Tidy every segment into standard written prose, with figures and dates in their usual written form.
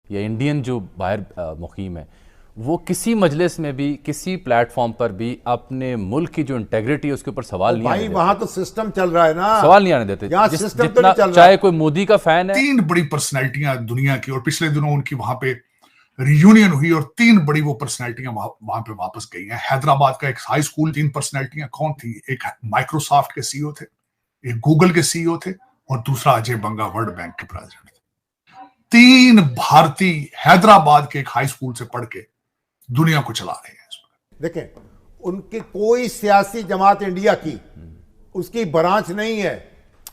या इंडियन जो बाहर मुकीम है वो किसी मजलिस में भी किसी प्लेटफॉर्म पर भी अपने मुल्क की जो इंटेग्रिटी है उसके ऊपर सवाल नहीं आने भाई देते। वहां तो सिस्टम चल रहा है ना, सवाल नहीं आने देते। यहाँ सिस्टम तो जितना नहीं चल रहा। चाहे कोई मोदी का फैन है। तीन बड़ी पर्सनैलिटियां दुनिया की, और पिछले दिनों उनकी वहां पे रियूनियन हुई और तीन बड़ी वो पर्सनैलिटियां वहां पे वापस गई हैं। हैदराबाद का एक हाई स्कूल, तीन पर्सनैलिटियां कौन थी? एक माइक्रोसॉफ्ट के सीईओ थे, एक गूगल के सीईओ थे, और दूसरा अजय बंगा वर्ल्ड बैंक के प्रेसिडेंट थे। तीन भारतीय हैदराबाद के एक हाई स्कूल से पढ़ के दुनिया को चला रहे हैं। देखें, उनकी कोई सियासी जमात इंडिया की उसकी ब्रांच नहीं है।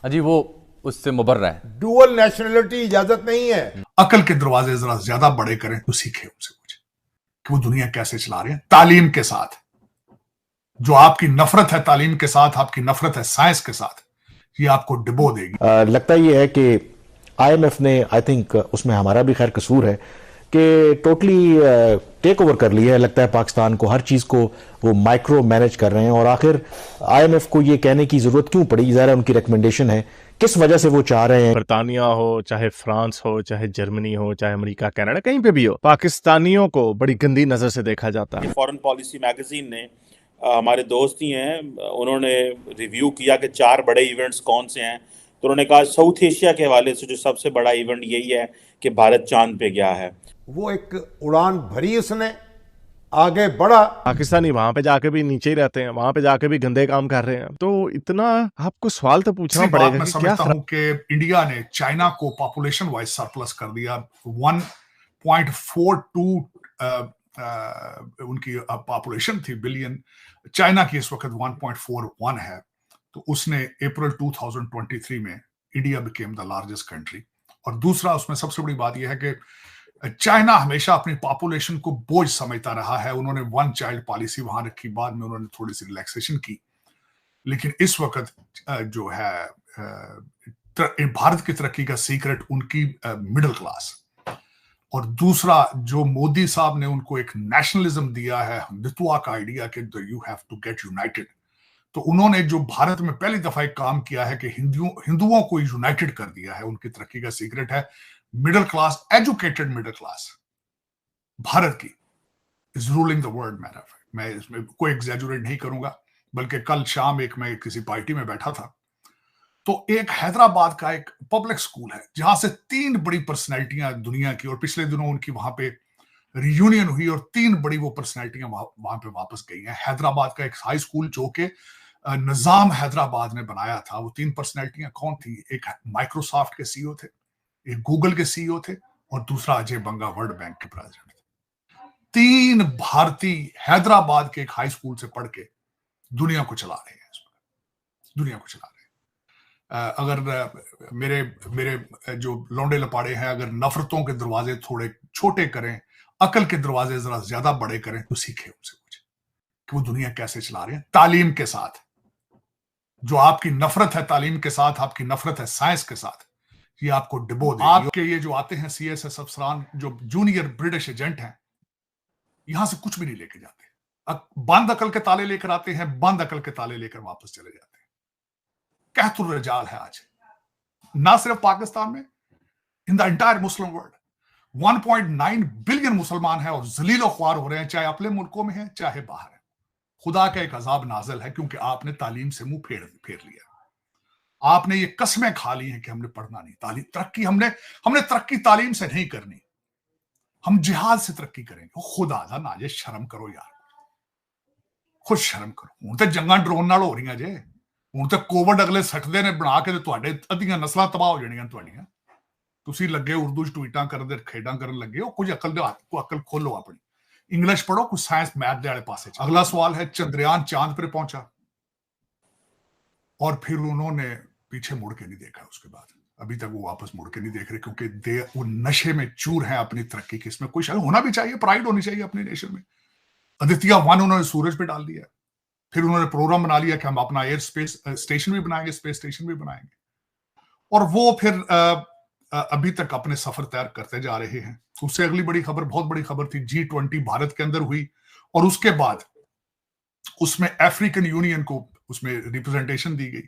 अजी वो उससे मुबर्रा है। डुअल नेशनलिटी इजाजत नहीं है। अकल के दरवाजे जरा ज्यादा बड़े करें तो सीखे उनसे कुछ कि वो दुनिया कैसे चला रहे हैं तालीम के साथ। जो आपकी नफरत है तालीम के साथ, आपकी नफरत है साइंस के साथ, ये आपको डिबो देगी। लगता ये है कि आईएमएफ ने, आई थिंक उसमें हमारा भी खैर कसूर है कि टोटली टेक ओवर कर लिया है। लगता है पाकिस्तान को, हर चीज को वो माइक्रो मैनेज कर रहे हैं। और आखिर आईएमएफ को ये कहने की जरूरत क्यों पड़ी? ज़ाहिर उनकी रिकमेंडेशन है, किस वजह से वो चाह रहे हैं? बरतानिया हो, चाहे फ्रांस हो, चाहे जर्मनी हो, चाहे अमेरिका, कनाडा, कहीं पे भी हो, पाकिस्तानियों को बड़ी गंदी नजर से देखा जाता है। फॉरेन पॉलिसी मैगजीन ने, हमारे दोस्त ही हैं, उन्होंने रिव्यू किया कि 4 बड़े इवेंट्स कौन से हैं, तो उन्होंने कहा साउथ एशिया के हवाले से जो सबसे बड़ा इवेंट यही है कि भारत चांद पे गया है। वो एक उड़ान भरी, उसने आगे बढ़ा। पाकिस्तानी वहां पे जाके भी नीचे ही रहते हैं, वहां पे जाके भी गंदे काम कर रहे हैं। तो इतना आपको सवाल तो पूछना पड़ेगा मैं कि समझता हूं कि इंडिया ने चाइना को पॉपुलेशन वाइज सरप्लस कर दिया। 1.42 उनकी पॉपुलेशन थी बिलियन, चाइना की इस वक्त 1.41 है। तो उसने अप्रैल 2023 में India became the largest country. और दूसरा उसमें सबसे बड़ी बात यह है कि चाइना हमेशा अपनी पॉपुलेशन को बोझ समझता रहा है। उन्होंने वन चाइल्ड पॉलिसी वहां रखी, बाद में उन्होंने थोड़ी सी रिलैक्सेशन की, लेकिन इस वक्त जो है भारत की तरक्की का सीक्रेट उनकी मिडिल क्लास। और दूसरा जो मोदी साहब ने उनको एक नेशनलिज्म दिया है, हिंदुत्व का आइडिया कि you have to get united. तो उन्होंने जो भारत में पहली दफा एक काम किया है कि हिंदुओं को यूनाइटेड कर दिया है। उनकी तरक्की का सीक्रेट है middle class, educated middle class Bharat की इज रूलिंग द वर्ल्ड। मैं इसमें कोई एग्जैजुरेट नहीं करूंगा, बल्कि कल शाम मैं किसी पार्टी में बैठा था, तो एक हैदराबाद का एक पब्लिक स्कूल है जहां से तीन बड़ी पर्सनैलिटियां दुनिया की, और पिछले दिनों उनकी वहां पे रियूनियन हुई और तीन बड़ी वो पर्सनैलिटियां वहां पे वापस गई हैं। हैदराबाद का एक हाई स्कूल जो कि निजाम हैदराबाद ने बनाया था। वो तीन पर्सनैलिटियां कौन थी? एक माइक्रोसॉफ्ट के सीईओ थे, एक गूगल के सीईओ थे, और दूसरा अजय बंगा वर्ल्ड बैंक के प्रेसिडेंट थे। तीन भारतीय हैदराबाद के एक हाई स्कूल से पढ़ के दुनिया को चला रहे हैं। दुनिया को चला रहे हैं। अगर मेरे जो लौंडे लपाड़े हैं, अगर नफरतों के दरवाजे थोड़े छोटे करें, अकल के दरवाजे जरा ज्यादा बड़े करें, तो सीखे उनसे कुछ कि वो दुनिया कैसे चला रहे हैं तालीम के साथ। जो आपकी नफरत है तालीम के साथ, आपकी नफरत है साइंस के साथ, ये आपको डिबो देगी। आपके ये जो आते हैं सीएसएस अफसरान, जो जूनियर ब्रिटिश एजेंट हैं, यहां से कुछ भी नहीं लेके जाते। बंद अकल के ताले लेकर आते हैं, बंद अकल के ताले लेकर वापस चले जाते हैं। कहतुर रजाल है आज, ना सिर्फ पाकिस्तान में, in the entire Muslim world. 1.9 billion मुसलमान हैं और जलीलो ख्वार हो रहे हैं, चाहे अपने मुल्कों में हैं चाहे बाहर है। खुदा का एक अजाब नाजिल है क्योंकि आपने तालीम से मुंह फेर लिया। आपने ये कसमें खा ली हैं कि हमने पढ़ना नहीं, तालीम तरक्की हमने तरक्की तालीम से नहीं करनी, हम जिहाद से तरक्की करेंगे। खुदा दा नाजे, शर्म करो यार, खुद शर्म करो। हूं तो जंगा ड्रोन नाल हो रही जे, हूं तो कोविड अगले सटदे ने बना के तुहाडे अद्धियां नस्लां तबाह हो जाणियां तुहाडीਆਂ। ਤੁਸੀਂ ਲੱਗੇ ਉਰਦੂ 'ਚ ਟਵੀਟਾਂ ਕਰਨ ਦੇ, ਖੇਡਾਂ ਕਰਨ ਲੱਗੇ ਹੋ। ਕੁਝ ਅਕਲ ਦੇ ਹੱਥ को अकल खोलो अपनी, इंग्लिश पढ़ो, कुछ साइंस मैथ दे वाले पासे। अगला सवाल है, चंद्रयान चांद पर पहुंचा और फिर उन्होंने पीछे मुड़ के नहीं देखा। उसके बाद अभी तक वो वापस मुड़ के नहीं देख रहे क्योंकि वो नशे में चूर हैं अपनी तरक्की की। इसमें कोई शायद होना भी चाहिए, प्राइड होनी चाहिए अपने नेशन में। आदित्य 1 उन्होंने सूरज पे डाल दिया, फिर उन्होंने प्रोग्राम बना लिया कि हम अपना एयर स्पेस स्टेशन भी बनाएंगे, स्पेस स्टेशन भी बनाएंगे। और वो फिर अभी तक अपने सफर तैयार करते जा रहे हैं। उससे अगली बड़ी खबर, बहुत बड़ी खबर थी, G20 भारत के अंदर हुई और उसके बाद उसमें अफ्रीकन यूनियन को उसमें रिप्रेजेंटेशन दी गई।